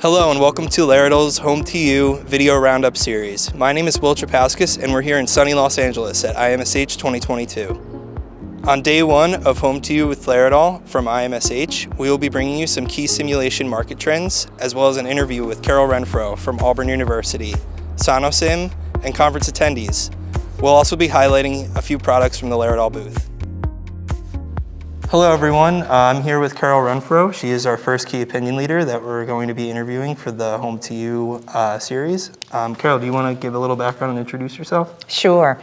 Hello and welcome to Laerdal's Home to You video roundup series. My name is Will Trapaskas and we're here in sunny Los Angeles at IMSH 2022. On day one of Home to You with Laerdal from IMSH, we will be bringing you some key simulation market trends, as well as an interview with Carol Renfro from Auburn University, Sonosim, and conference attendees. We'll also be highlighting a few products from the Laerdal booth. Hello everyone, I'm here with Carol Renfro. She is our first key opinion leader that we're going to be interviewing for the Home to You series. Carol, do you want to give a little background and introduce yourself? Sure.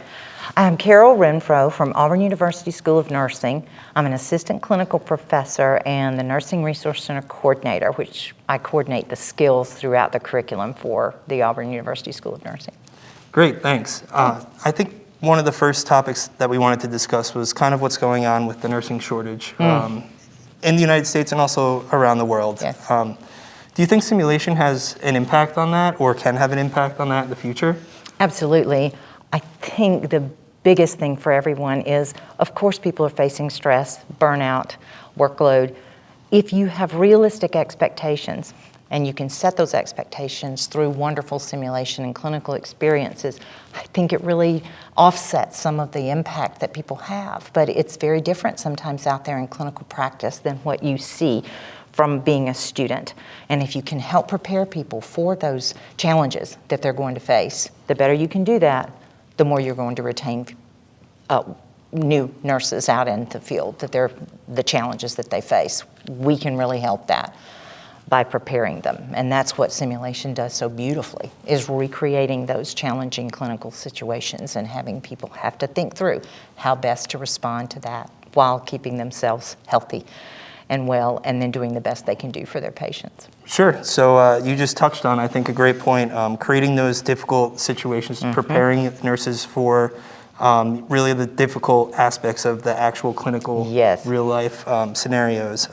I'm Carol Renfro from Auburn University School of Nursing. I'm an assistant clinical professor and the Nursing Resource Center coordinator, which I coordinate the skills throughout the curriculum for the Auburn University School of Nursing. Great, thanks. I think one of the first topics that we wanted to discuss was kind of what's going on with the nursing shortage in the United States and also around the world. Yes. Do you think simulation has an impact on that or can have an impact on that in the future? Absolutely. I think the biggest thing for everyone is, of course, people are facing stress, burnout, workload. If you have realistic expectations, and you can set those expectations through wonderful simulation and clinical experiences, I think it really offsets some of the impact that people have. But it's very different sometimes out there in clinical practice than what you see from being a student. And if you can help prepare people for those challenges that they're going to face, the better you can do that, the more you're going to retain new nurses out in the field, that they're the challenges that they face. We can really help that by preparing them. And that's what simulation does so beautifully, is recreating those challenging clinical situations and having people have to think through how best to respond to that while keeping themselves healthy and well, and then doing the best they can do for their patients. Sure. So you just touched on, I think, a great point, creating those difficult situations, preparing nurses for really the difficult aspects of the actual clinical, real-life scenarios.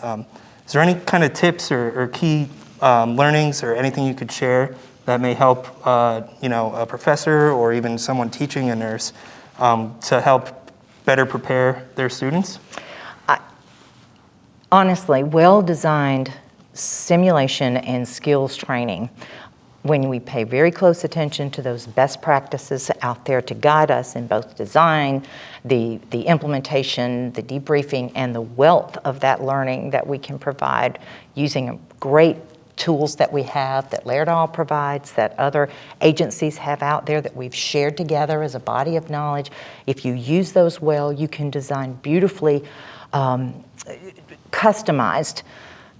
Is there any kind of tips or key learnings or anything you could share that may help a professor or even someone teaching a nurse to help better prepare their students? Honestly, well-designed simulation and skills training, when we pay very close attention to those best practices out there to guide us in both design, the implementation, the debriefing, and the wealth of that learning that we can provide using great tools that we have, that Laerdal provides, that other agencies have out there that we've shared together as a body of knowledge. If you use those well, you can design beautifully customized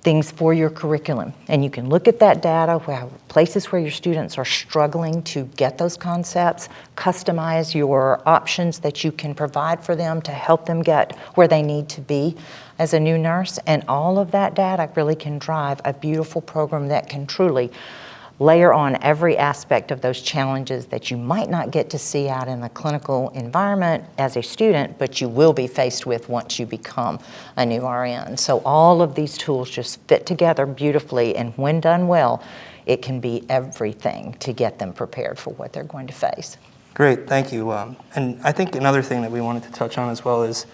things for your curriculum. And you can look at that data, places where your students are struggling to get those concepts, customize your options that you can provide for them to help them get where they need to be as a new nurse. And all of that data really can drive a beautiful program that can truly layer on every aspect of those challenges that you might not get to see out in the clinical environment as a student, but you will be faced with once you become a new RN. So all of these tools just fit together beautifully, and when done well, it can be everything to get them prepared for what they're going to face. Great, thank you. And I think another thing that we wanted to touch on as well is,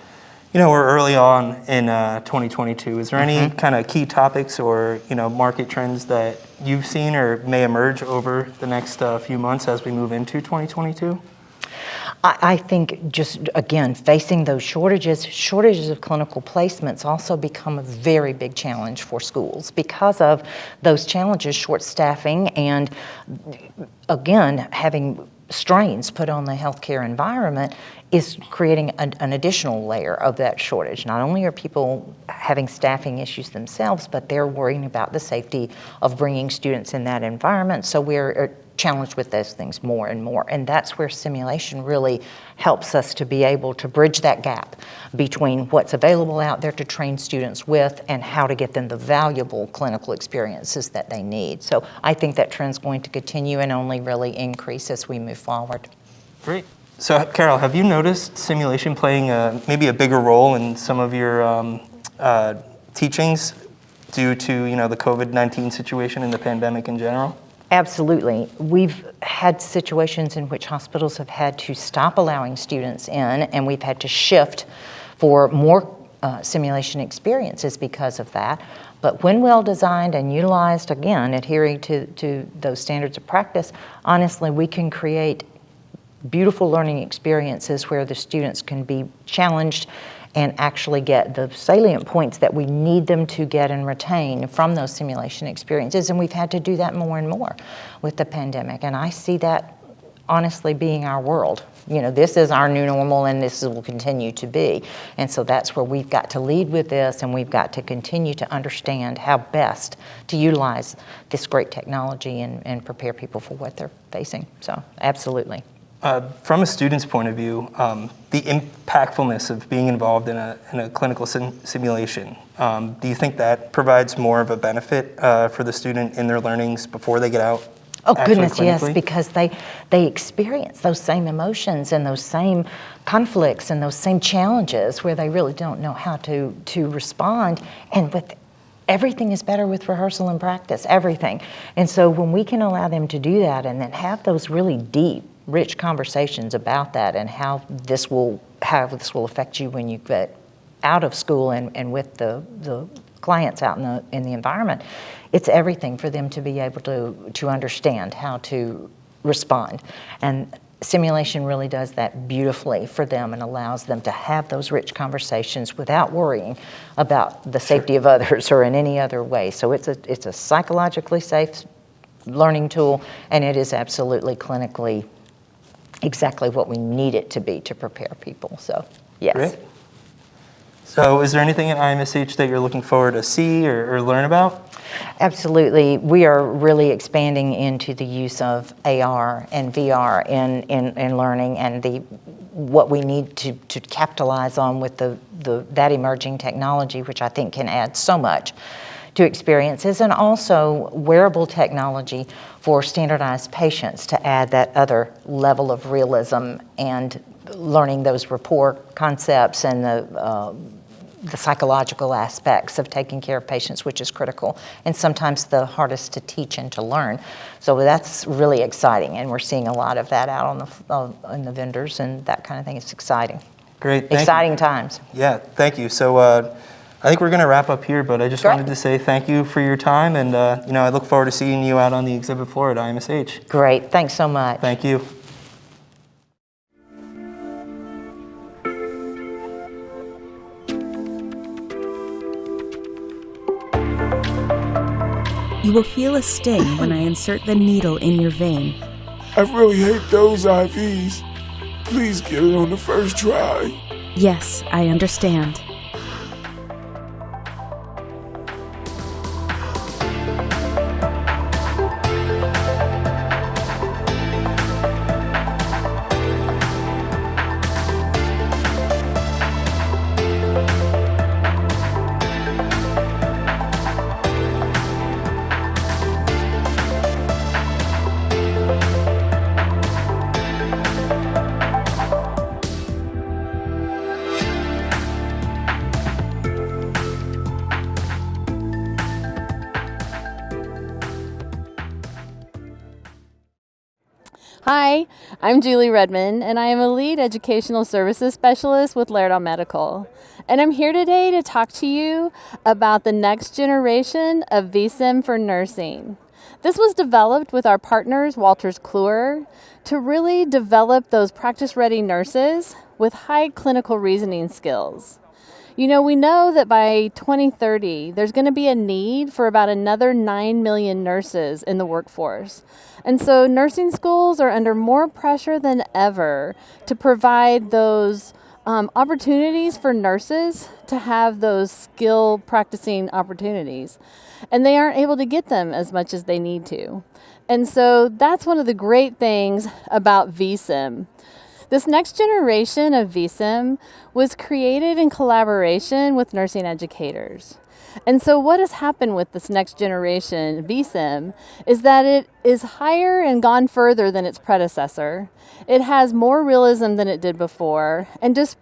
we're early on in 2022. Is there any kind of key topics or, market trends that you've seen or may emerge over the next few months as we move into 2022? I think just, again, facing those shortages of clinical placements also become a very big challenge for schools because of those challenges, short staffing, and again, having strains put on the healthcare environment is creating an additional layer of that shortage. Not only are people having staffing issues themselves, but they're worrying about the safety of bringing students in that environment. So we're challenged with those things more and more. And that's where simulation really helps us to be able to bridge that gap between what's available out there to train students with and how to get them the valuable clinical experiences that they need. So I think that trend's going to continue and only really increase as we move forward. Great. So Carol, have you noticed simulation playing maybe a bigger role in some of your teachings due to the COVID-19 situation and the pandemic in general? Absolutely. We've had situations in which hospitals have had to stop allowing students in, and we've had to shift for more simulation experiences because of that. But when well designed and utilized, again, adhering to those standards of practice, honestly, we can create beautiful learning experiences where the students can be challenged and actually get the salient points that we need them to get and retain from those simulation experiences. And we've had to do that more and more with the pandemic. And I see that honestly being our world. You know, this is our new normal and this will continue to be. And so that's where we've got to lead with this, and we've got to continue to understand how best to utilize this great technology and prepare people for what they're facing. So absolutely. From a student's point of view, the impactfulness of being involved in a clinical simulation, do you think that provides more of a benefit for the student in their learnings before they get out? Oh goodness, yes, because they experience those same emotions and those same conflicts and those same challenges where they really don't know how to respond. And with everything is better with rehearsal and practice, everything. And so when we can allow them to do that and then have those really deep, rich conversations about that and how this will affect you when you get out of school and with the clients out in the environment, it's everything for them to be able to understand how to respond. And simulation really does that beautifully for them and allows them to have those rich conversations without worrying about the safety of others or in any other way. So it's a psychologically safe learning tool, and it is absolutely clinically exactly what we need it to be to prepare people. So, yes. Great. So is there anything at IMSH that you're looking forward to see or learn about? Absolutely. We are really expanding into the use of AR and VR in learning, and what we need to capitalize on with that emerging technology, which I think can add so much to experiences, and also wearable technology for standardized patients to add that other level of realism and learning those rapport concepts and the psychological aspects of taking care of patients, which is critical and sometimes the hardest to teach and to learn. So that's really exciting, and we're seeing a lot of that out on the vendors and that kind of thing. It's exciting. Great. Exciting times. Yeah, thank you. So I think we're going to wrap up here, but I just wanted to say thank you for your time, and I look forward to seeing you out on the exhibit floor at IMSH. Great. Thanks so much. Thank you. You will feel a sting when I insert the needle in your vein. I really hate those IVs. Please get it on the first try. Yes, I understand. Hi, I'm Julie Redmond, and I am a lead educational services specialist with Laerdal Medical. And I'm here today to talk to you about the next generation of vSim for nursing. This was developed with our partners, Walters Kluwer, to really develop those practice-ready nurses with high clinical reasoning skills. You know, we know that by 2030, there's going to be a need for about another 9 million nurses in the workforce. And so nursing schools are under more pressure than ever to provide those opportunities for nurses to have those skill practicing opportunities. And they aren't able to get them as much as they need to. And so that's one of the great things about vSim. This next generation of vSim was created in collaboration with nursing educators. And so what has happened with this next generation vSim is that it is higher and gone further than its predecessor. It has more realism than it did before, and just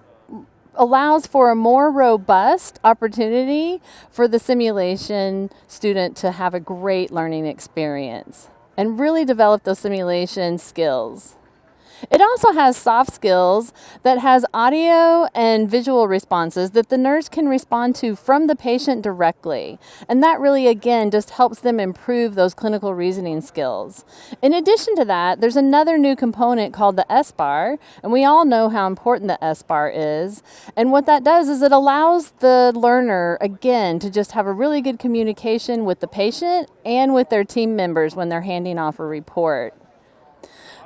allows for a more robust opportunity for the simulation student to have a great learning experience and really develop those simulation skills. It also has soft skills that has audio and visual responses that the nurse can respond to from the patient directly. And that really, again, just helps them improve those clinical reasoning skills. In addition to that, there's another new component called the S-bar, and we all know how important the S-bar is. And what that does is it allows the learner, again, to just have a really good communication with the patient and with their team members when they're handing off a report.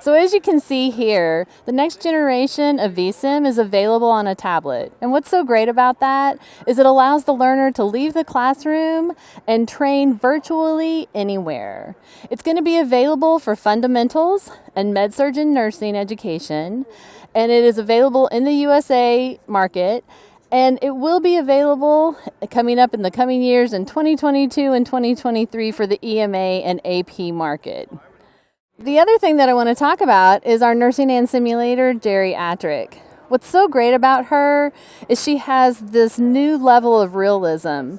So as you can see here, the next generation of vSim is available on a tablet. And what's so great about that is it allows the learner to leave the classroom and train virtually anywhere. It's going to be available for fundamentals and med-surg and nursing education, and it is available in the USA market. And it will be available coming up in the coming years in 2022 and 2023 for the EMA and AP market. The other thing that I want to talk about is our nursing and simulator, Geriatric. What's so great about her is she has this new level of realism.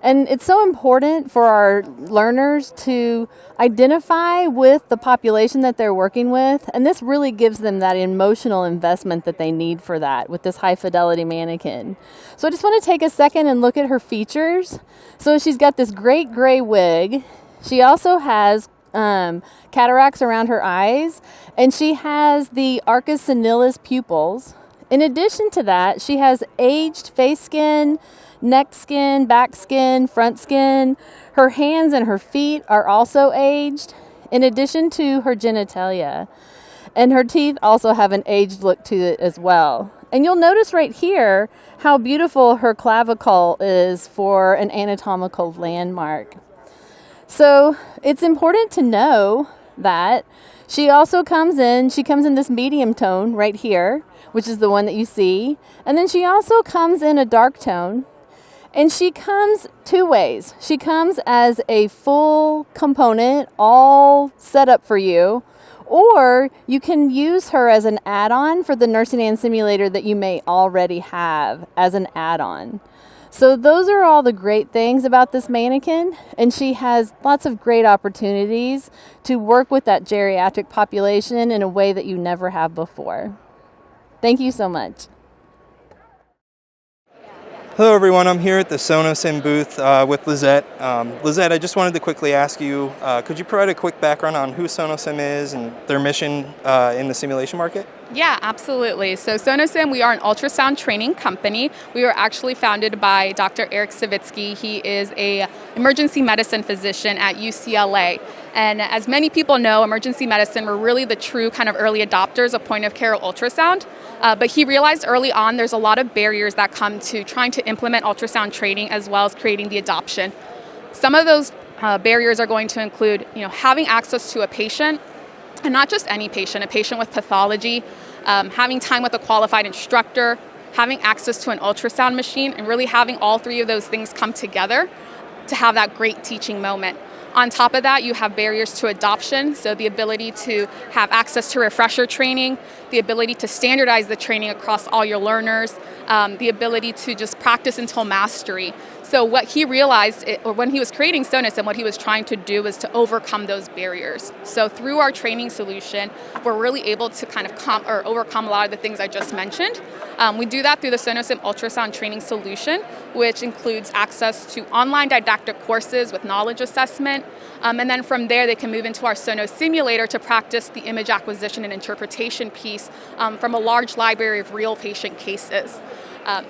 And it's so important for our learners to identify with the population that they're working with. And this really gives them that emotional investment that they need for that with this high fidelity mannequin. So I just want to take a second and look at her features. So she's got this great gray wig. She also has cataracts around her eyes, and she has the arcus senilis pupils. In addition to that, she has aged face skin, neck skin, back skin, front skin. Her hands and her feet are also aged, in addition to her genitalia. And her teeth also have an aged look to it as well. And you'll notice right here how beautiful her clavicle is for an anatomical landmark. So it's important to know that she comes in this medium tone right here, which is the one that you see. And then she also comes in a dark tone. And she comes two ways. She comes as a full component, all set up for you. Or you can use her as an add-on for the nursing and simulator that you may already have as an add-on. So those are all the great things about this mannequin, and she has lots of great opportunities to work with that geriatric population in a way that you never have before. Thank you so much. Hello everyone, I'm here at the Sonosim booth with Lizette. Lizette, I just wanted to quickly ask you, could you provide a quick background on who Sonosim is and their mission in the simulation market? Yeah, absolutely. So Sonosim, we are an ultrasound training company. We were actually founded by Dr. Eric Savitsky. He is an emergency medicine physician at UCLA. And as many people know, emergency medicine were really the true kind of early adopters of point-of-care ultrasound. But he realized early on there's a lot of barriers that come to trying to implement ultrasound training as well as creating the adoption. Some of those barriers are going to include, having access to a patient, and not just any patient, a patient with pathology, having time with a qualified instructor, having access to an ultrasound machine, and really having all three of those things come together to have that great teaching moment. On top of that, you have barriers to adoption, so the ability to have access to refresher training, the ability to standardize the training across all your learners, the ability to just practice until mastery. So what he realized, when he was creating Sonosim, what he was trying to do was to overcome those barriers. So through our training solution, we're really able to kind of overcome a lot of the things I just mentioned. We do that through the Sonosim ultrasound training solution, which includes access to online didactic courses with knowledge assessment. And then from there, they can move into our Sonos simulator to practice the image acquisition and interpretation piece from a large library of real patient cases.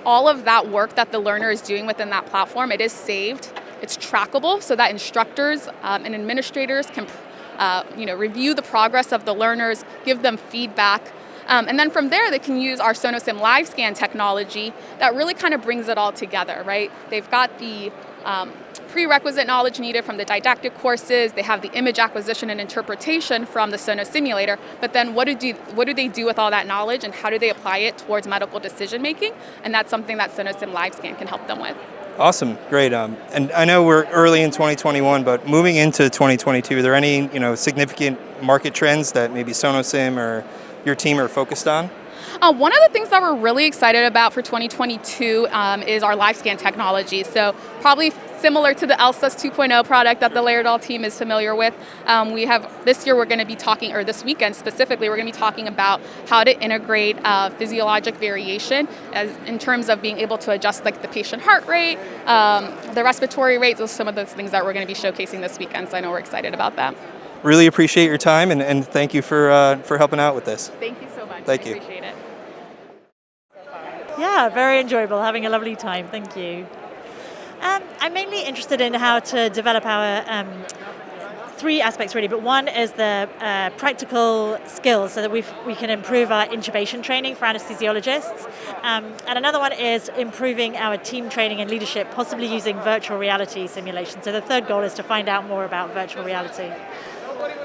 All of that work that the learner is doing within that platform, it is saved, it's trackable so that instructors and administrators can review the progress of the learners, give them feedback. And then from there, they can use our Sonosim live scan technology that really kind of brings it all together, right? They've got the prerequisite knowledge needed from the didactic courses. They have the image acquisition and interpretation from the Sonos simulator. But then what do they do with all that knowledge, and how do they apply it towards medical decision making? And that's something that Sonosim LiveScan can help them with. Awesome, great. And I know we're early in 2021, but moving into 2022, are there any significant market trends that maybe Sonosim or your team are focused on? One of the things that we're really excited about for 2022 is our live scan technology. So probably similar to the LSUS 2.0 product that the Laerdal team is familiar with. This year we're going to be talking, or this weekend specifically, we're going to be talking about how to integrate physiologic variation in terms of being able to adjust like the patient heart rate, the respiratory rate. Those are some of those things that we're going to be showcasing this weekend, so I know we're excited about that. Really appreciate your time, and thank you for helping out with this. Thank you so much. Thank I you. appreciate it. Yeah, very enjoyable, having a lovely time, thank you. I'm mainly interested in how to develop our three aspects really, but one is the practical skills so that we can improve our intubation training for anesthesiologists. And another one is improving our team training and leadership, possibly using virtual reality simulation. So the third goal is to find out more about virtual reality.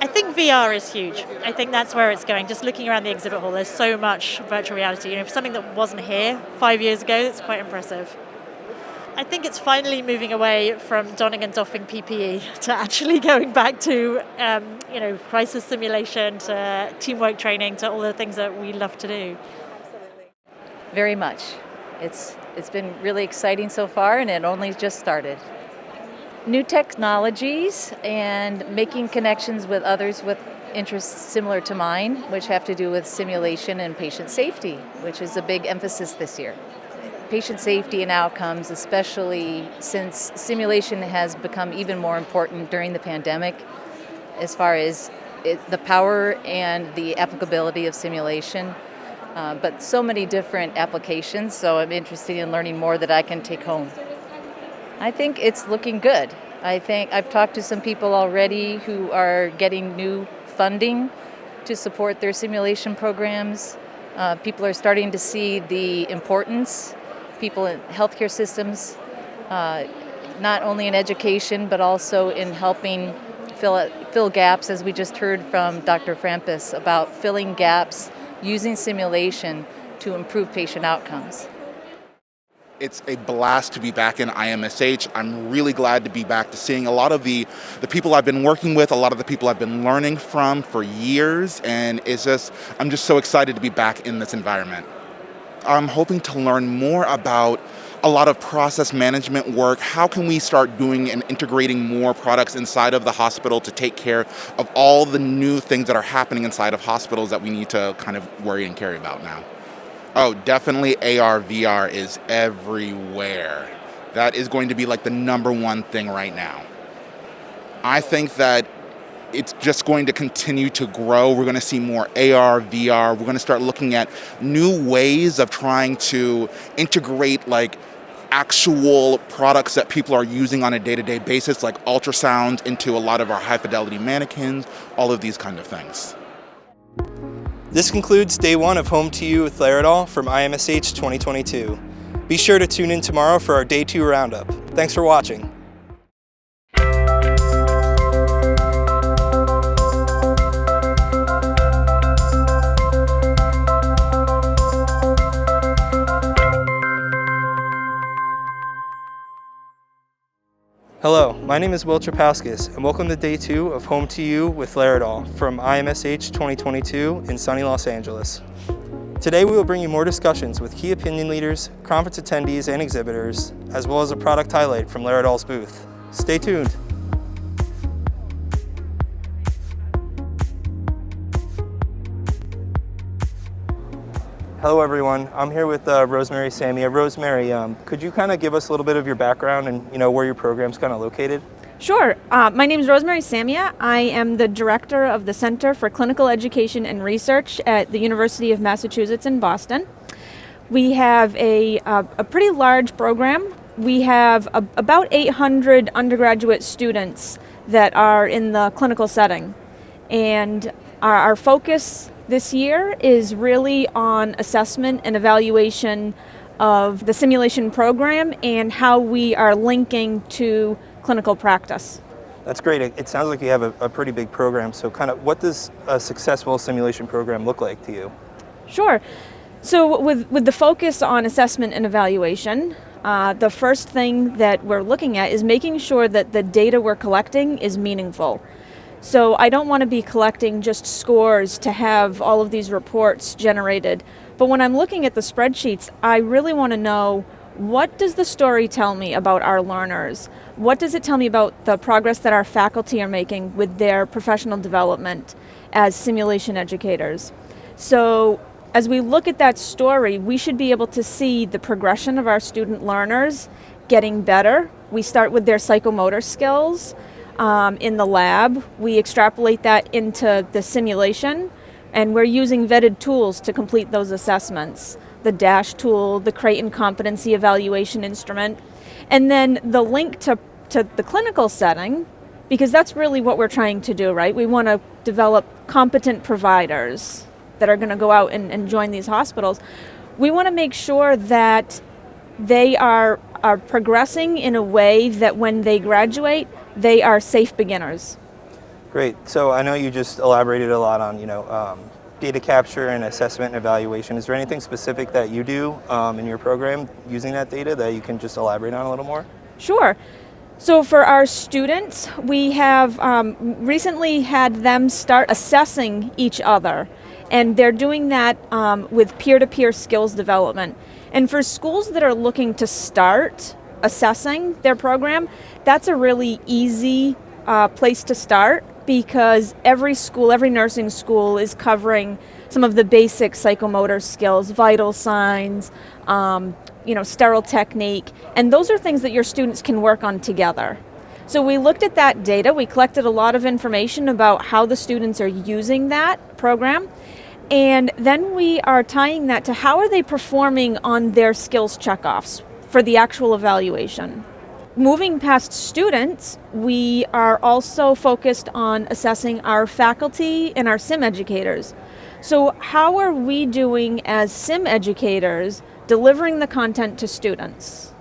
I think VR is huge. I think that's where it's going. Just looking around the exhibit hall, there's so much virtual reality. For something that wasn't here 5 years ago, it's quite impressive. I think it's finally moving away from donning and doffing PPE to actually going back to, crisis simulation, to teamwork training, to all the things that we love to do. Very much. It's been really exciting so far, and it only just started. New technologies and making connections with others with interests similar to mine, which have to do with simulation and patient safety, which is a big emphasis this year. Patient safety and outcomes, especially since simulation has become even more important during the pandemic as far as the power and the applicability of simulation, but so many different applications, so I'm interested in learning more that I can take home. I think it's looking good. I think I've talked to some people already who are getting new funding to support their simulation programs. People are starting to see the importance. People in healthcare systems, not only in education, but also in helping fill gaps, as we just heard from Dr. Frampus, about filling gaps using simulation to improve patient outcomes. It's a blast to be back in IMSH. I'm really glad to be back to seeing a lot of the people I've been working with, a lot of the people I've been learning from for years, and I'm just so excited to be back in this environment. I'm hoping to learn more about a lot of process management work. How can we start doing and integrating more products inside of the hospital to take care of all the new things that are happening inside of hospitals that we need to kind of worry and care about now? Oh, definitely AR, VR is everywhere. That is going to be like the number one thing right now. I think that it's just going to continue to grow. We're going to see more AR, VR. We're going to start looking at new ways of trying to integrate like actual products that people are using on a day-to-day basis, like ultrasound, into a lot of our high-fidelity mannequins, all of these kind of things. This concludes day one of Home to You with Laerdal from IMSH 2022. Be sure to tune in tomorrow for our day 2 roundup. Thanks for watching. Hello, my name is Will Trapaskas, and welcome to day 2 of Home to You with Laerdal from IMSH 2022 in sunny Los Angeles. Today we will bring you more discussions with key opinion leaders, conference attendees, and exhibitors, as well as a product highlight from Laerdal's booth. Stay tuned. Hello everyone, I'm here with Rosemary Samia. Rosemary, could you kind of give us a little bit of your background and where your program's kind of located? Sure. My name is Rosemary Samia. I am the director of the Center for Clinical Education and Research at the University of Massachusetts in Boston. We have a pretty large program. We have about 800 undergraduate students that are in the clinical setting. And our focus this year is really on assessment and evaluation of the simulation program and how we are linking to clinical practice. That's great. It sounds like you have a pretty big program. So kind of what does a successful simulation program look like to you? Sure. So with the focus on assessment and evaluation, the first thing that we're looking at is making sure that the data we're collecting is meaningful. So I don't want to be collecting just scores to have all of these reports generated. But when I'm looking at the spreadsheets, I really want to know what does the story tell me about our learners? What does it tell me about the progress that our faculty are making with their professional development as simulation educators? So as we look at that story, we should be able to see the progression of our student learners getting better. We start with their psychomotor skills in the lab. We extrapolate that into the simulation, and we're using vetted tools to complete those assessments. The DASH tool, the Creighton Competency Evaluation Instrument, and then the link to the clinical setting, because that's really what we're trying to do, right? We want to develop competent providers that are going to go out and join these hospitals. We want to make sure that they are progressing in a way that when they graduate, they are safe beginners. Great. So I know you just elaborated a lot on, data capture and assessment and evaluation. Is there anything specific that you do in your program using that data that you can just elaborate on a little more? Sure. So for our students, we have recently had them start assessing each other, and they're doing that with peer-to-peer skills development. And for schools that are looking to start assessing their program, that's a really easy place to start, because every school, every nursing school is covering some of the basic psychomotor skills, vital signs, sterile technique, and those are things that your students can work on together. So we looked at that data, we collected a lot of information about how the students are using that program, and then we are tying that to how are they performing on their skills checkoffs for the actual evaluation. Moving past students, we are also focused on assessing our faculty and our sim educators. So how are we doing as sim educators delivering the content to students?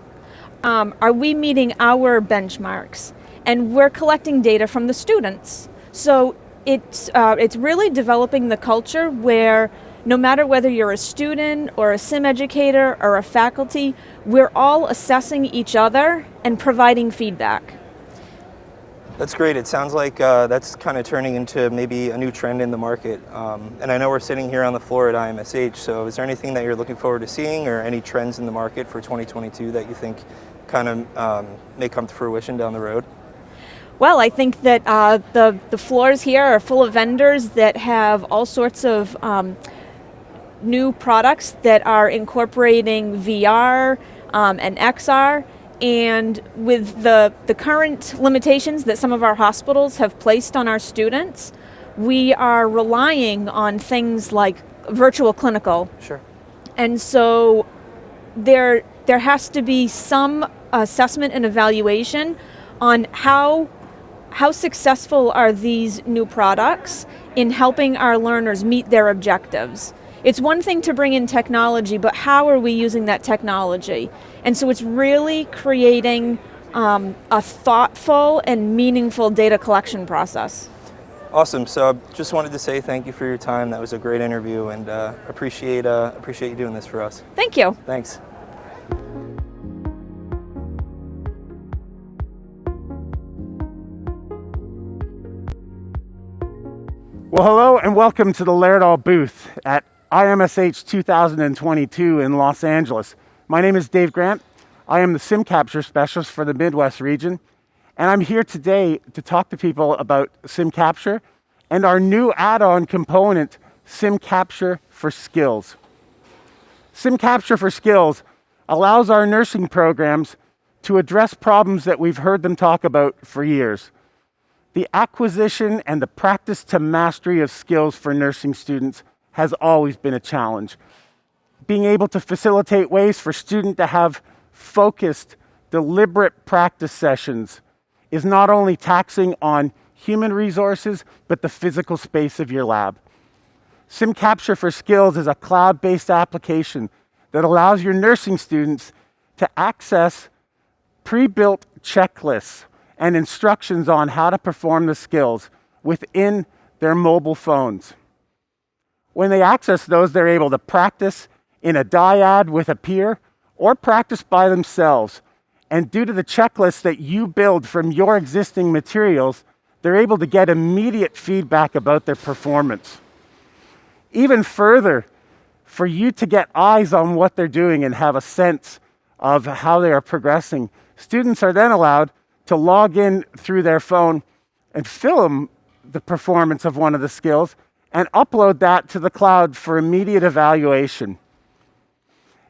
Are we meeting our benchmarks? And we're collecting data from the students. So it's really developing the culture where no matter whether you're a student or a sim educator or a faculty, we're all assessing each other and providing feedback. That's great. It sounds like that's kind of turning into maybe a new trend in the market. And I know we're sitting here on the floor at IMSH, so is there anything that you're looking forward to seeing or any trends in the market for 2022 that you think kind of may come to fruition down the road? Well, I think that the floors here are full of vendors that have all sorts of new products that are incorporating VR and XR, and with the current limitations that some of our hospitals have placed on our students, we are relying on things like virtual clinical. Sure. And so there has to be some assessment and evaluation on how successful are these new products in helping our learners meet their objectives. It's one thing to bring in technology, but how are we using that technology? And so it's really creating a thoughtful and meaningful data collection process. Awesome. So I just wanted to say thank you for your time. That was a great interview, and appreciate you doing this for us. Thank you. Thanks. Well, hello and welcome to the Laerdal booth at IMSH 2022 in Los Angeles. My name is Dave Grant. I am the SIM Capture Specialist for the Midwest region, and I'm here today to talk to people about SIM Capture and our new add-on component, SIM Capture for Skills. SIM Capture for Skills allows our nursing programs to address problems that we've heard them talk about for years. The acquisition and the practice to mastery of skills for nursing students has always been a challenge. Being able to facilitate ways for students to have focused, deliberate practice sessions is not only taxing on human resources, but the physical space of your lab. SIM Capture for Skills is a cloud-based application that allows your nursing students to access pre-built checklists and instructions on how to perform the skills within their mobile phones. When they access those, they're able to practice in a dyad with a peer or practice by themselves. And due to the checklists that you build from your existing materials, they're able to get immediate feedback about their performance. Even further, for you to get eyes on what they're doing and have a sense of how they are progressing. Students are then allowed to log in through their phone and film the performance of one of the skills and upload that to the cloud for immediate evaluation.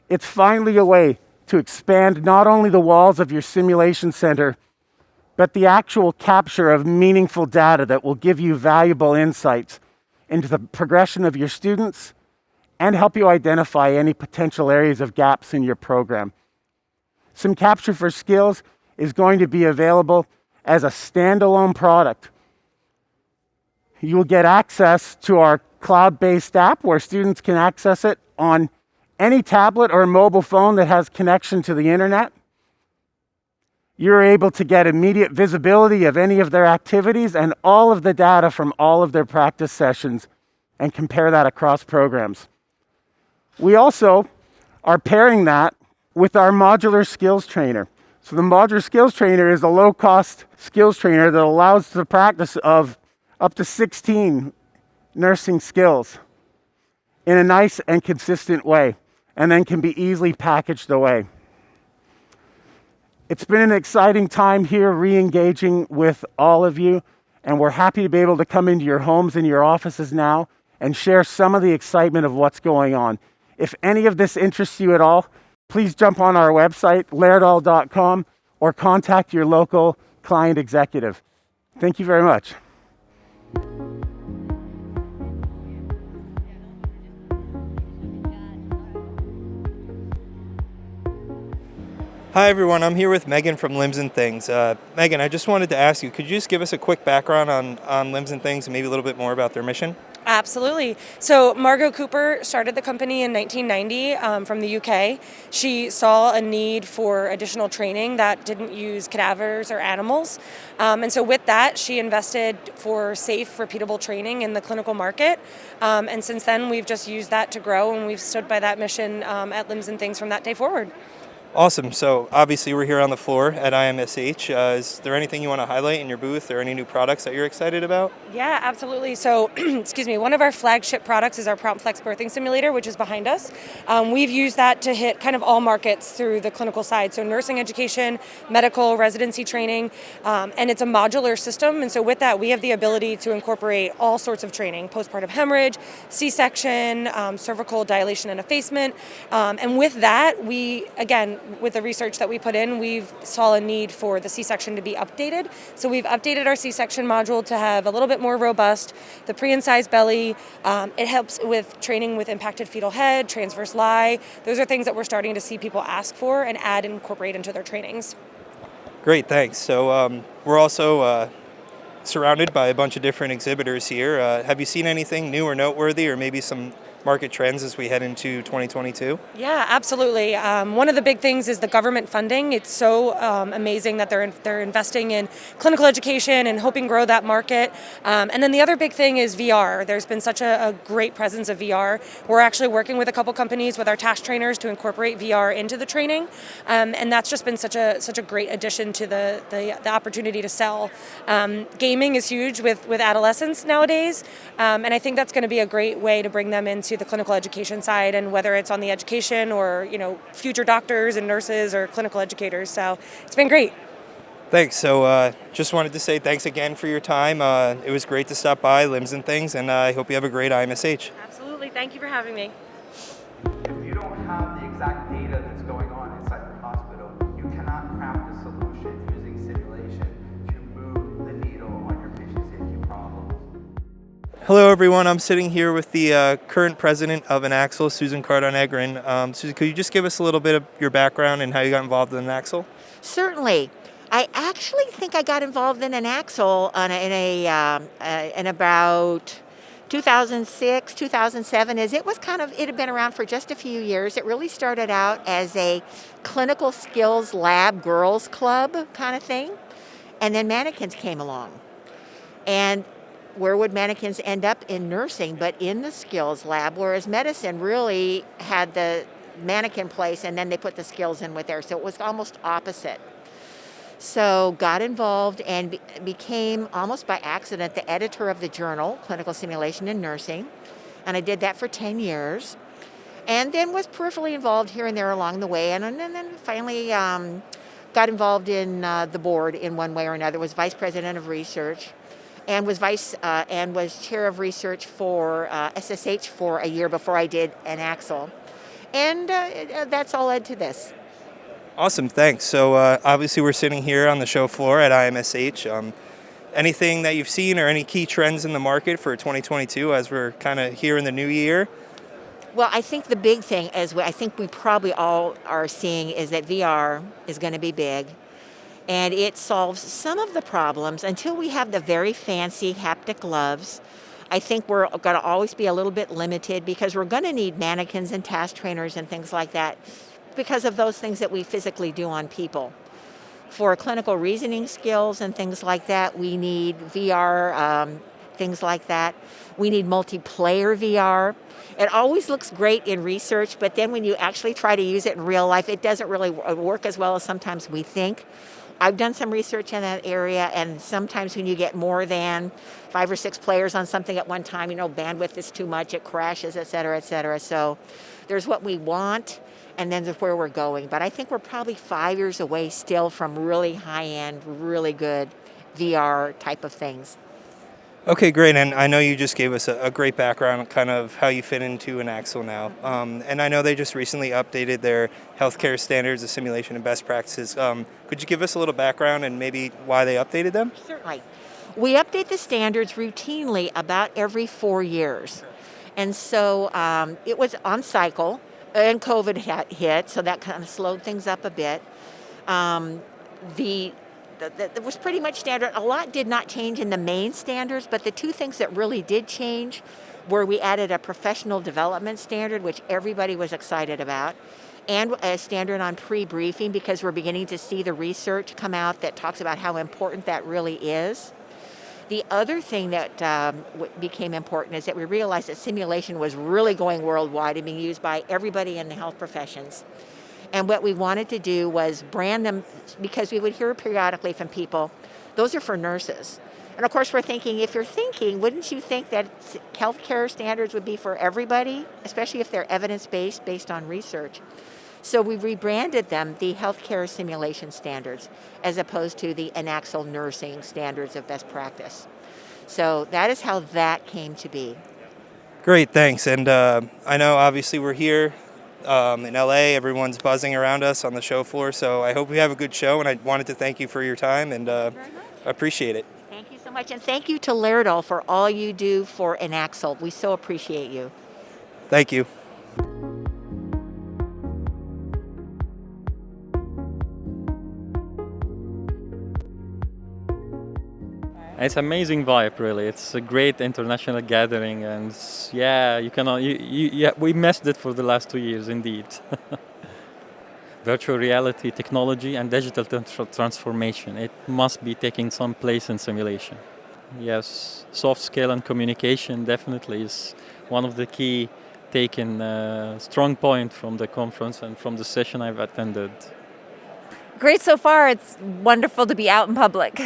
It's finally a way to expand not only the walls of your simulation center, but the actual capture of meaningful data that will give you valuable insights into the progression of your students and help you identify any potential areas of gaps in your program. Sim Capture for Skills is going to be available as a standalone product. You will get access to our cloud-based app where students can access it on any tablet or mobile phone that has connection to the internet. You're able to get immediate visibility of any of their activities and all of the data from all of their practice sessions and compare that across programs. We also are pairing that with our Modular Skills Trainer. So the Modular Skills Trainer is a low-cost skills trainer that allows the practice of up to 16 nursing skills in a nice and consistent way, and then can be easily packaged away. It's been an exciting time here re-engaging with all of you, and we're happy to be able to come into your homes and your offices now and share some of the excitement of what's going on. If any of this interests you at all, please jump on our website, laerdal.com, or contact your local client executive. Thank you very much. Hi everyone, I'm here with Megan from Limbs and Things. Megan, I just wanted to ask you, could you just give us a quick background on Limbs and Things and maybe a little bit more about their mission? Absolutely. So Margot Cooper started the company in 1990 from the UK. She saw a need for additional training that didn't use cadavers or animals. And so with that, she invested for safe, repeatable training in the clinical market. And since then, we've just used that to grow, and we've stood by that mission at Limbs and Things from that day forward. Awesome. So obviously we're here on the floor at IMSH. Is there anything you want to highlight in your booth or any new products that you're excited about? Yeah, absolutely. So, excuse me, one of our flagship products is our Prompt Flex Birthing Simulator, which is behind us. We've used that to hit kind of all markets through the clinical side. So nursing education, medical, residency training, and it's a modular system. And so with that, we have the ability to incorporate all sorts of training, postpartum hemorrhage, C-section, cervical dilation and effacement. And with that, we, again, with the research that we put in, we've saw a need for the C-section to be updated. So we've updated our C-section module to have a little bit more robust, the pre-incised belly. It helps with training with impacted fetal head, transverse lie. Those are things that we're starting to see people ask for and add and incorporate into their trainings. Great, thanks. So we're also surrounded by a bunch of different exhibitors here. Have you seen anything new or noteworthy, or maybe some market trends as we head into 2022? Yeah, absolutely. One of the big things is the government funding. It's so amazing that they're investing in clinical education and hoping grow that market. And then the other big thing is VR. There's been such a great presence of VR. We're actually working with a couple companies with our task trainers to incorporate VR into the training, and that's just been such a great addition to the opportunity to sell. Gaming is huge with adolescents nowadays, and I think that's going to be a great way to bring them into the clinical education side, and whether it's on the education or future doctors and nurses or clinical educators. So it's been great. Thanks. So just wanted to say thanks again for your time. It was great to stop by Limbs and Things, and I hope you have a great IMSH. Absolutely. Thank you for having me. If you don't have the exact data that's going on inside your hospital, you cannot craft a solution using simulation to move the needle on your patient safety problems. Hello everyone, I'm sitting here with the current president of Anaxle, Susan Cardon-Egrin. Susan, could you just give us a little bit of your background and how you got involved in Anaxle? Certainly. I actually think I got involved in Anaxle in about 2006, 2007, as it had been around for just a few years. It really started out as a clinical skills lab girls club kind of thing, and then mannequins came along. And where would mannequins end up? In nursing, but in the skills lab, whereas medicine really had the mannequin place and then they put the skills in with there. So it was almost opposite. So got involved and became, almost by accident, the editor of the journal, Clinical Simulation in Nursing. And I did that for 10 years. and then was peripherally involved here and there along the way, and then finally got involved in the board in one way or another. Was vice president of research, and was chair of research for SSH for a year before I did an Axle, and that's all led to this. Awesome, thanks. So obviously we're sitting here on the show floor at IMSH. Anything that you've seen or any key trends in the market for 2022 as we're kind of here in the new year? Well, I think the big thing, I think we probably all are seeing, is that VR is going to be big, and it solves some of the problems. Until we have the very fancy haptic gloves, I think we're going to always be a little bit limited, because we're going to need mannequins and task trainers and things like that because of those things that we physically do on people. For clinical reasoning skills and things like that, we need VR, things like that. We need multiplayer VR. It always looks great in research, but then when you actually try to use it in real life, it doesn't really work as well as sometimes we think. I've done some research in that area, and sometimes when you get more than 5 or 6 players on something at one time, bandwidth is too much, it crashes, et cetera, et cetera. So there's what we want, and then there's where we're going. But I think we're probably 5 years away still from really high-end, really good VR type of things. Okay, great. And I know you just gave us a great background on kind of how you fit into an Axle now. And I know they just recently updated their healthcare standards of simulation and best practices. Could you give us a little background and maybe why they updated them? Certainly. We update the standards routinely about every 4 years. And so it was on cycle, and COVID hit, so that kind of slowed things up a bit. That was pretty much standard. A lot did not change in the main standards, but the 2 things that really did change were we added a professional development standard, which everybody was excited about, and a standard on pre-briefing, because we're beginning to see the research come out that talks about how important that really is. The other thing that became important is that we realized that simulation was really going worldwide and being used by everybody in the health professions. And what we wanted to do was brand them, because we would hear periodically from people, those are for nurses. And of course we're thinking, wouldn't you think that healthcare standards would be for everybody, especially if they're evidence-based, based on research? So we rebranded them the healthcare simulation standards, as opposed to the Anaxle nursing standards of best practice. So that is how that came to be. Great, thanks. And I know obviously we're here in LA, everyone's buzzing around us on the show floor, so I hope we have a good show, and I wanted to thank you for your time, and appreciate it. Thank you so much, and thank you to Laerdal for all you do for Anaxle. We so appreciate you. Thank you. It's amazing vibe, really. It's a great international gathering, and we missed it for the last 2 years, indeed. Virtual reality, technology, and digital transformation. It must be taking some place in simulation. Yes, soft skill and communication definitely is one of the key strong point from the conference and from the session I've attended. Great so far. It's wonderful to be out in public.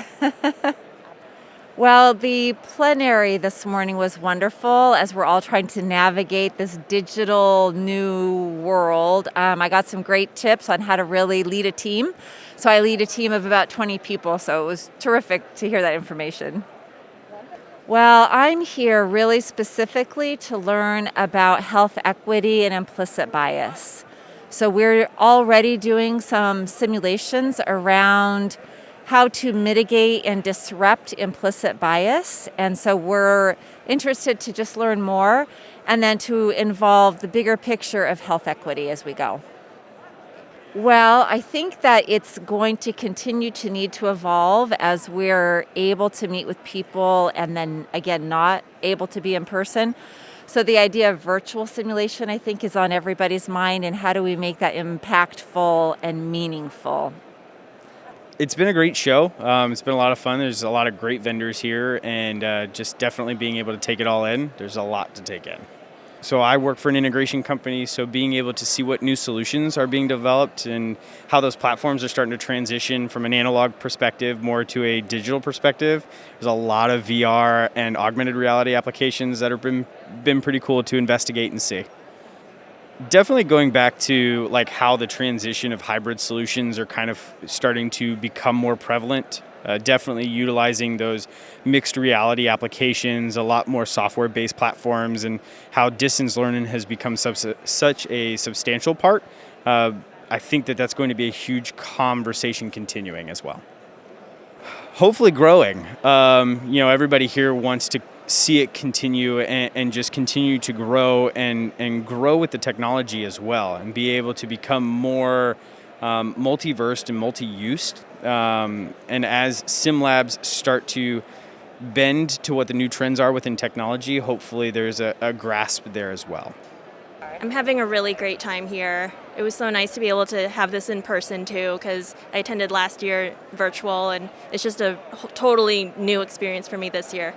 Well, the plenary this morning was wonderful as we're all trying to navigate this digital new world. I got some great tips on how to really lead a team. So I lead a team of about 20 people, so it was terrific to hear that information. Well, I'm here really specifically to learn about health equity and implicit bias. So we're already doing some simulations around how to mitigate and disrupt implicit bias. And so we're interested to just learn more and then to involve the bigger picture of health equity as we go. Well, I think that it's going to continue to need to evolve as we're able to meet with people and then, again, not able to be in person. So the idea of virtual simulation, I think, is on everybody's mind, and how do we make that impactful and meaningful? It's been a great show. It's been a lot of fun. There's a lot of great vendors here, and just definitely being able to take it all in. There's a lot to take in. So I work for an integration company, so being able to see what new solutions are being developed and how those platforms are starting to transition from an analog perspective more to a digital perspective. There's a lot of VR and augmented reality applications that have been pretty cool to investigate and see. Definitely going back to like how the transition of hybrid solutions are kind of starting to become more prevalent. Definitely utilizing those mixed reality applications, a lot more software-based platforms, and how distance learning has become such a substantial part. I think that that's going to be a huge conversation continuing as well. Hopefully growing. Everybody here wants to see it continue and just continue to grow and grow with the technology as well, and be able to become more multiversed and multi-used. And as sim labs start to bend to what the new trends are within technology, hopefully there's a grasp there as well. I'm having a really great time here. It was so nice to be able to have this in person too, because I attended last year virtual, and it's just a totally new experience for me this year.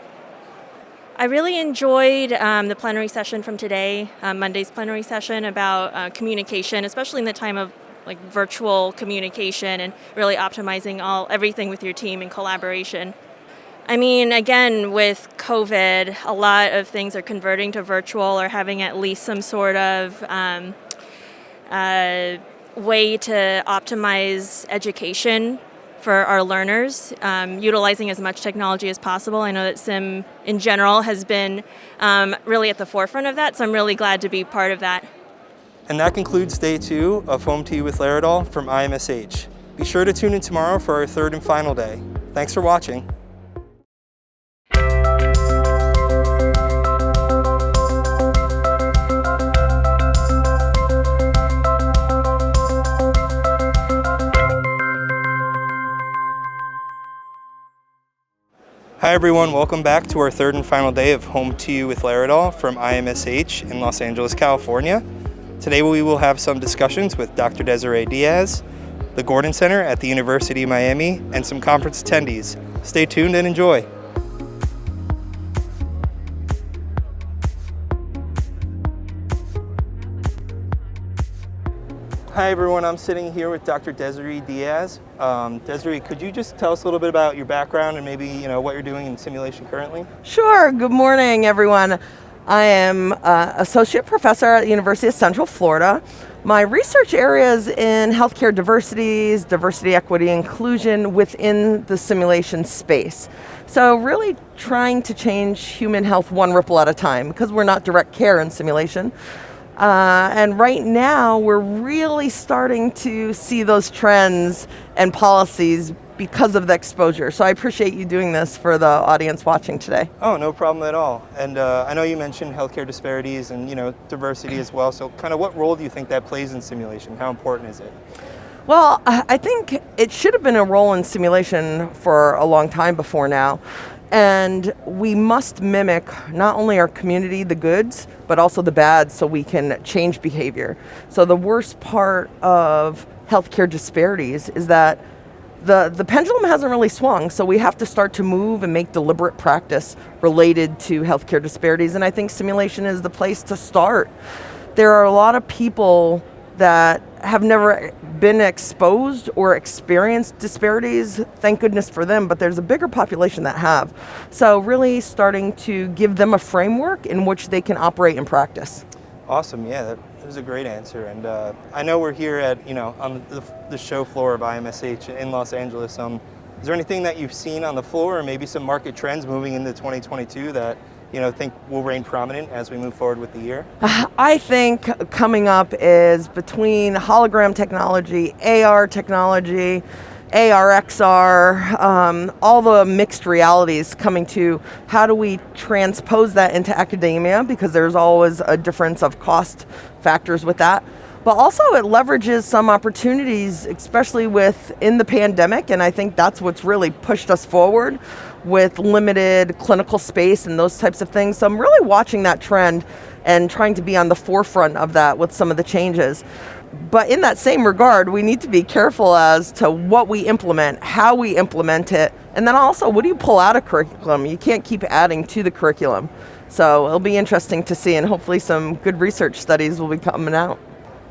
I really enjoyed the plenary session from today, Monday's plenary session about communication, especially in the time of like virtual communication and really optimizing everything with your team in collaboration. I mean, again, with COVID, a lot of things are converting to virtual or having at least some sort of way to optimize education for our learners, utilizing as much technology as possible. I know that SIM in general has been really at the forefront of that, so I'm really glad to be part of that. And that concludes day 2 of Home to You with Laerdal from IMSH. Be sure to tune in tomorrow for our 3rd and final day. Thanks for watching. Hi everyone, welcome back to our 3rd and final day of Home to You with Laerdal from IMSH in Los Angeles, California. Today we will have some discussions with Dr. Desiree Diaz, the Gordon Center at the University of Miami, and some conference attendees. Stay tuned and enjoy. Hi everyone, I'm sitting here with Dr. Desiree Diaz. Desiree, could you just tell us a little bit about your background and maybe what you're doing in simulation currently? Sure. Good morning, everyone. I am associate professor at the University of Central Florida. My research area is in healthcare diversity, equity, inclusion within the simulation space. So really trying to change human health one ripple at a time, because we're not direct care in simulation. And right now, we're really starting to see those trends and policies because of the exposure. So I appreciate you doing this for the audience watching today. Oh, no problem at all. And I know you mentioned healthcare disparities and diversity as well. So kind of what role do you think that plays in simulation? How important is it? Well, I think it should have been a role in simulation for a long time before now. And we must mimic not only our community, the goods, but also the bads, so we can change behavior. So the worst part of healthcare disparities is that the pendulum hasn't really swung, so we have to start to move and make deliberate practice related to healthcare disparities, and I think simulation is the place to start. There are a lot of people that have never been exposed or experienced disparities, thank goodness for them, but there's a bigger population that have. So really starting to give them a framework in which they can operate in practice. Awesome, yeah, that was a great answer. And I know we're here at, on the show floor of IMSH in Los Angeles. Is there anything that you've seen on the floor or maybe some market trends moving into 2022 that think will reign prominent as we move forward with the year? I think coming up is between hologram technology, AR technology, AR, XR, all the mixed realities coming to how do we transpose that into academia, because there's always a difference of cost factors with that. But also it leverages some opportunities, especially within the pandemic, and I think that's what's really pushed us forward with limited clinical space and those types of things. So I'm really watching that trend and trying to be on the forefront of that with some of the changes. But in that same regard, we need to be careful as to what we implement, how we implement it, and then also what do you pull out of curriculum? You can't keep adding to the curriculum. So it'll be interesting to see, and hopefully some good research studies will be coming out.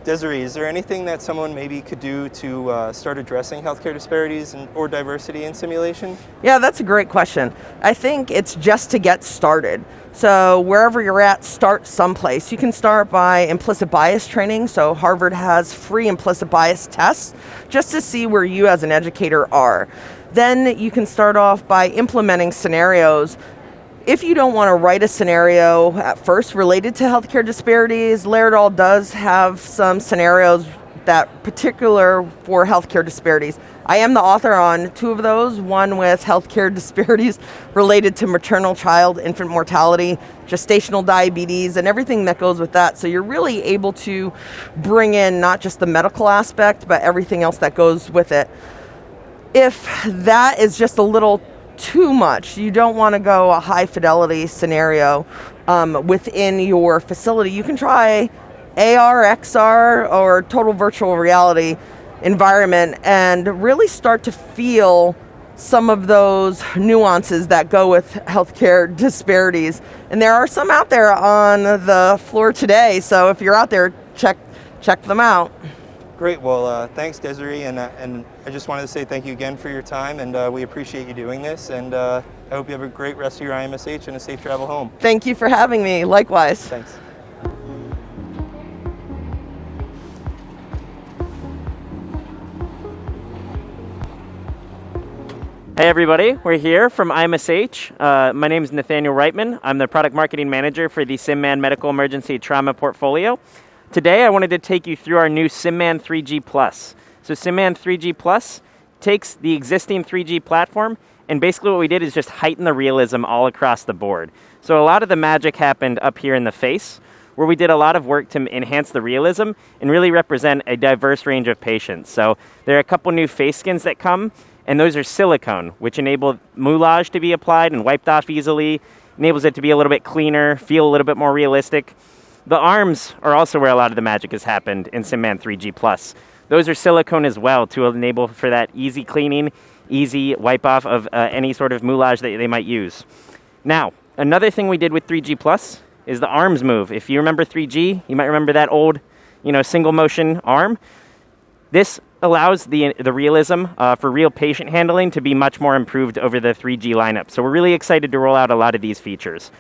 Desiree, is there anything that someone maybe could do to start addressing healthcare disparities or diversity in simulation? Yeah, that's a great question. I think it's just to get started. So wherever you're at, start someplace. You can start by implicit bias training. So Harvard has free implicit bias tests just to see where you as an educator are. Then you can start off by implementing scenarios. If you don't want to write a scenario at first related to healthcare disparities, Laerdal does have some scenarios that particular for healthcare disparities. I am the author on 2 of those, one with healthcare disparities related to maternal child infant mortality, gestational diabetes, and everything that goes with that. So you're really able to bring in not just the medical aspect, but everything else that goes with it. If that is just a little too much, you don't want to go a high fidelity scenario within your facility, you can try AR, XR, or total virtual reality environment and really start to feel some of those nuances that go with healthcare disparities. And there are some out there on the floor today, so if you're out there, check them out. Great. Well, thanks, Desiree, and I just wanted to say thank you again for your time, and we appreciate you doing this, and I hope you have a great rest of your IMSH and a safe travel home. Thank you for having me. Likewise. Thanks. Hey everybody, we're here from IMSH. My name is Nathaniel Reitman. I'm the product marketing manager for the Simman Medical Emergency Trauma portfolio. Today I wanted to take you through our new Simman 3G Plus. So Simman 3G Plus takes the existing 3G platform, and basically what we did is just heighten the realism all across the board. So a lot of the magic happened up here in the face, where we did a lot of work to enhance the realism and really represent a diverse range of patients. So there are a couple new face skins that come, and those are silicone, which enable moulage to be applied and wiped off easily, enables it to be a little bit cleaner, feel a little bit more realistic. The arms are also where a lot of the magic has happened in Simman 3G Plus. Those are silicone as well to enable for that easy cleaning, easy wipe off of any sort of moulage that they might use. Now, another thing we did with 3G Plus is the arms move. If you remember 3G, you might remember that old, single motion arm. This allows the realism for real patient handling to be much more improved over the 3G lineup. So we're really excited to roll out a lot of these features.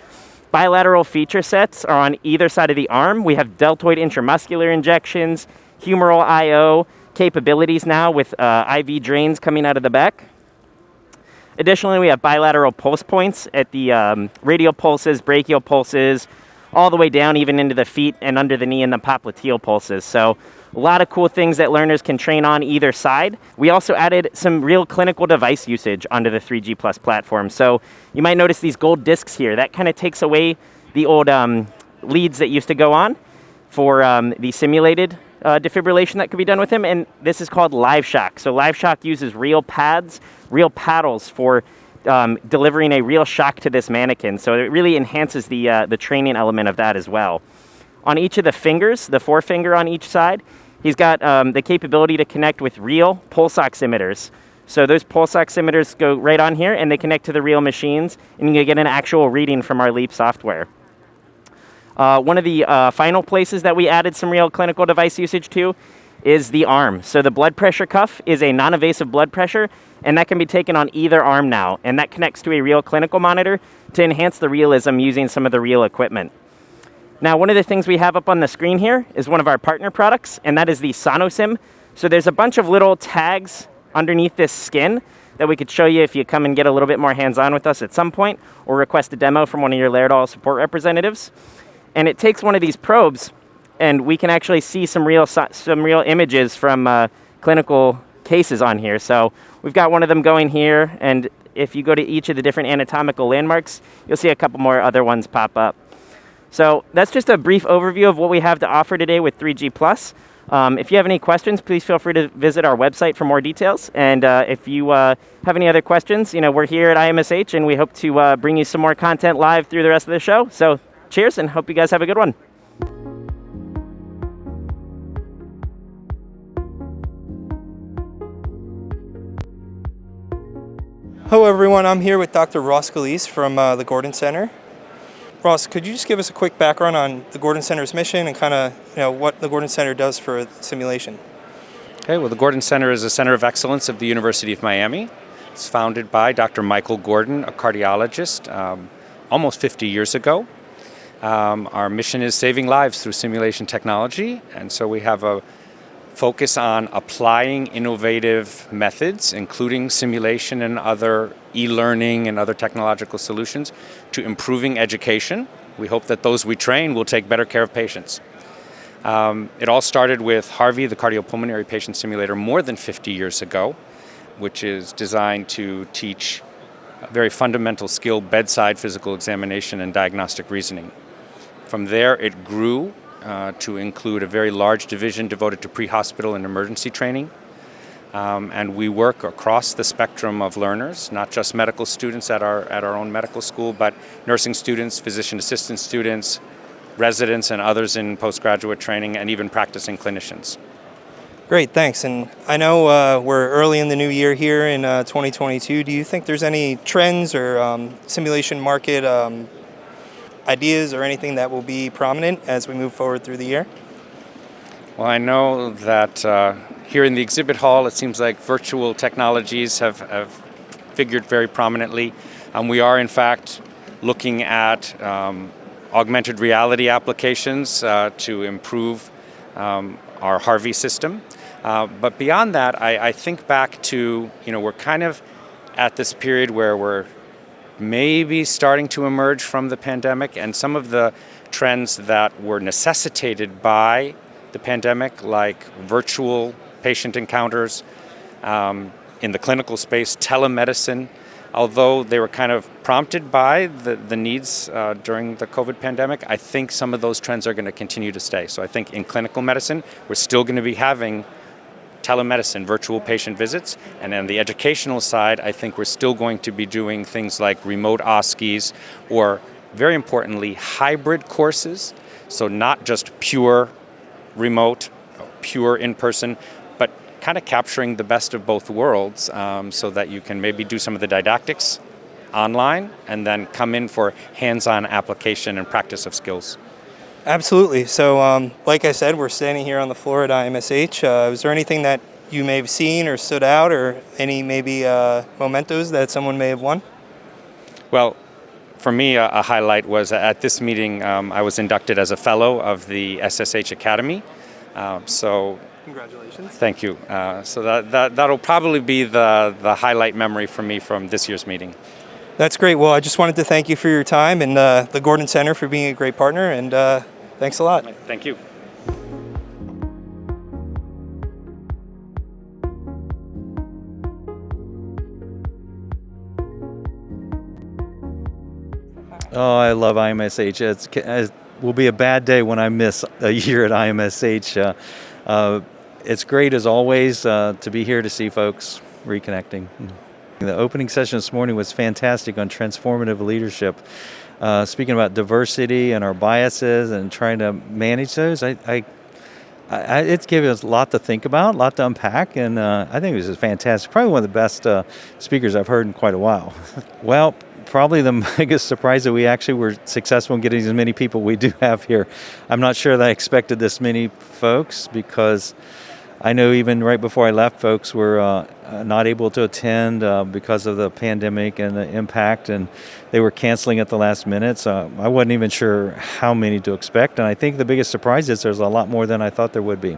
Bilateral feature sets are on either side of the arm. We have deltoid intramuscular injections, humeral IO capabilities now with IV drains coming out of the back. Additionally, we have bilateral pulse points at the radial pulses, brachial pulses, all the way down even into the feet and under the knee and the popliteal pulses. So a lot of cool things that learners can train on either side. We also added some real clinical device usage onto the 3G Plus platform. So you might notice these gold discs here. That kind of takes away the old leads that used to go on for the simulated defibrillation that could be done with him. And this is called Live Shock. So Live Shock uses real pads, real paddles for delivering a real shock to this mannequin. So it really enhances the training element of that as well. On each of the fingers, the forefinger on each side, he's got the capability to connect with real pulse oximeters. So those pulse oximeters go right on here, and they connect to the real machines, and you get an actual reading from our LEAP software. One of the final places that we added some real clinical device usage to is the arm. So the blood pressure cuff is a non-invasive blood pressure, and that can be taken on either arm now, and that connects to a real clinical monitor to enhance the realism using some of the real equipment. Now, one of the things we have up on the screen here is one of our partner products, and that is the Sonosim. So there's a bunch of little tags underneath this skin that we could show you if you come and get a little bit more hands-on with us at some point, or request a demo from one of your Laerdal support representatives. And it takes one of these probes, and we can actually see some real images from clinical cases on here. So we've got one of them going here, and if you go to each of the different anatomical landmarks, you'll see a couple more other ones pop up. So that's just a brief overview of what we have to offer today with 3G Plus. If you have any questions, please feel free to visit our website for more details. And if you have any other questions, we're here at IMSH, and we hope to bring you some more content live through the rest of the show. So cheers, and hope you guys have a good one. Hello everyone, I'm here with Dr. Ross Scalise from the Gordon Center. Ross, could you just give us a quick background on the Gordon Center's mission and kind of what the Gordon Center does for simulation? Okay, well, the Gordon Center is a center of excellence of the University of Miami. It's founded by Dr. Michael Gordon, a cardiologist, almost 50 years ago. Our mission is saving lives through simulation technology, and so we have a focus on applying innovative methods, including simulation and other e-learning and other technological solutions, to improving education. We hope that those we train will take better care of patients. It all started with Harvey, the cardiopulmonary patient simulator, more than 50 years ago, which is designed to teach a very fundamental skill, bedside physical examination and diagnostic reasoning. From there, it grew to include a very large division devoted to pre-hospital and emergency training. And we work across the spectrum of learners, not just medical students at our own medical school, but nursing students, physician assistant students, residents and others in postgraduate training, and even practicing clinicians. Great, thanks. And I know we're early in the new year here in 2022. Do you think there's any trends or simulation market ideas or anything that will be prominent as we move forward through the year? Well, I know that here in the exhibit hall, it seems like virtual technologies have figured very prominently. We are, in fact, looking at augmented reality applications to improve our Harvey system. But beyond that, I think back to, we're kind of at this period where we're maybe starting to emerge from the pandemic, and some of the trends that were necessitated by the pandemic, like virtual patient encounters, in the clinical space, telemedicine, although they were kind of prompted by the needs during the COVID pandemic, I think some of those trends are going to continue to stay. So I think in clinical medicine, we're still going to be having telemedicine, virtual patient visits, and on the educational side, I think we're still going to be doing things like remote OSCEs, or very importantly, hybrid courses, so not just pure remote, pure in-person, but kind of capturing the best of both worlds, so that you can maybe do some of the didactics online and then come in for hands-on application and practice of skills. Absolutely. So like I said, we're standing here on the floor at IMSH. Was there anything that you may have seen or stood out, or any maybe mementos that someone may have won? Well, for me, a highlight was at this meeting, I was inducted as a fellow of the SSH Academy. So congratulations. Thank you. So that'll probably be the highlight memory for me from this year's meeting. That's great. Well, I just wanted to thank you for your time, and the Gordon Center for being a great partner, and thanks a lot. Thank you. Oh, I love IMSH. It will be a bad day when I miss a year at IMSH. It's great as always to be here to see folks reconnecting. The opening session this morning was fantastic on transformative leadership. Speaking about diversity and our biases and trying to manage those, it's given us a lot to think about, a lot to unpack, and I think it was fantastic. Probably one of the best speakers I've heard in quite a while. Well, probably the biggest surprise that we actually were successful in getting as many people we do have here. I'm not sure that I expected this many folks, because I know even right before I left, folks were not able to attend because of the pandemic and the impact, and they were canceling at the last minute. So I wasn't even sure how many to expect. And I think the biggest surprise is there's a lot more than I thought there would be.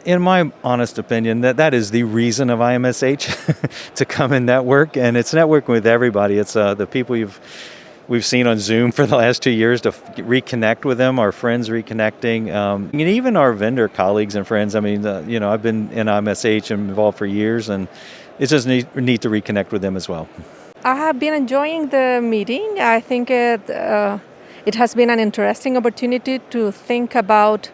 In my honest opinion, that is the reason of IMSH, to come and network. And it's networking with everybody. It's the people we've seen on Zoom for the last 2 years, to reconnect with them, our friends reconnecting, and even our vendor colleagues and friends. I mean, I've been in IMSH and involved for years, and it's just neat to reconnect with them as well. I have been enjoying the meeting. I think it has been an interesting opportunity to think about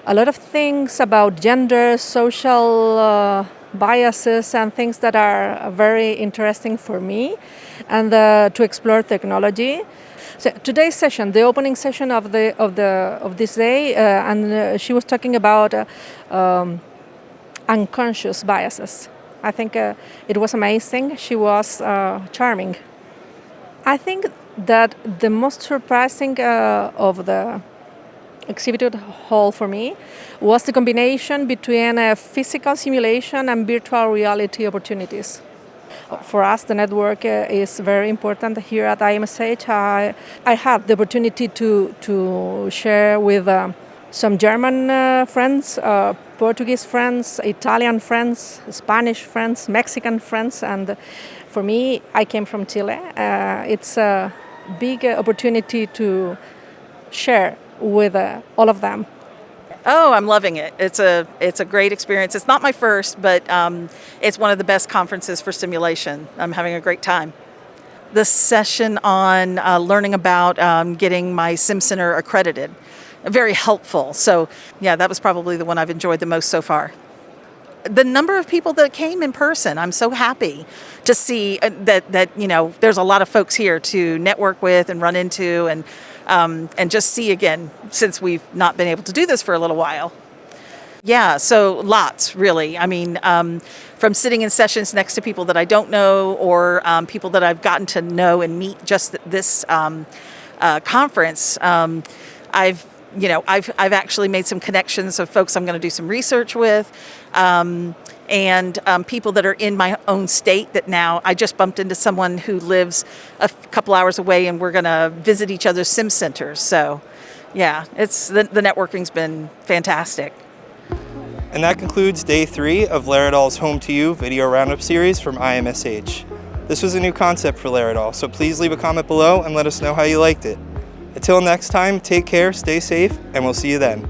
a lot of things about gender, social biases, and things that are very interesting for me, and to explore technology. So today's session, the opening session of this day, and she was talking about unconscious biases. I think it was amazing. She was charming. I think that the most surprising of the exhibit hall for me was the combination between physical simulation and virtual reality opportunities. For us, the network is very important here at IMSH. I had the opportunity to share with some German friends, Portuguese friends, Italian friends, Spanish friends, Mexican friends, and for me, I came from Chile. It's a big opportunity to share with all of them. Oh, I'm loving it. It's a great experience. It's not my first, but it's one of the best conferences for simulation. I'm having a great time. The session on learning about getting my SimCenter accredited, very helpful. So yeah, that was probably the one I've enjoyed the most so far. The number of people that came in person, I'm so happy to see that there's a lot of folks here to network with and run into and just see again, since we've not been able to do this for a little while. Yeah, so lots, really. I mean, from sitting in sessions next to people that I don't know or people that I've gotten to know and meet just this conference, I've actually made some connections of folks I'm going to do some research with, and people that are in my own state that now I just bumped into someone who lives a couple hours away, and we're going to visit each other's sim centers. So yeah, the networking's been fantastic. And that concludes day 3 of Laerdal's Home to You video roundup series from IMSH. This was a new concept for Laerdal, so please leave a comment below and let us know how you liked it. Until next time, take care, stay safe, and we'll see you then.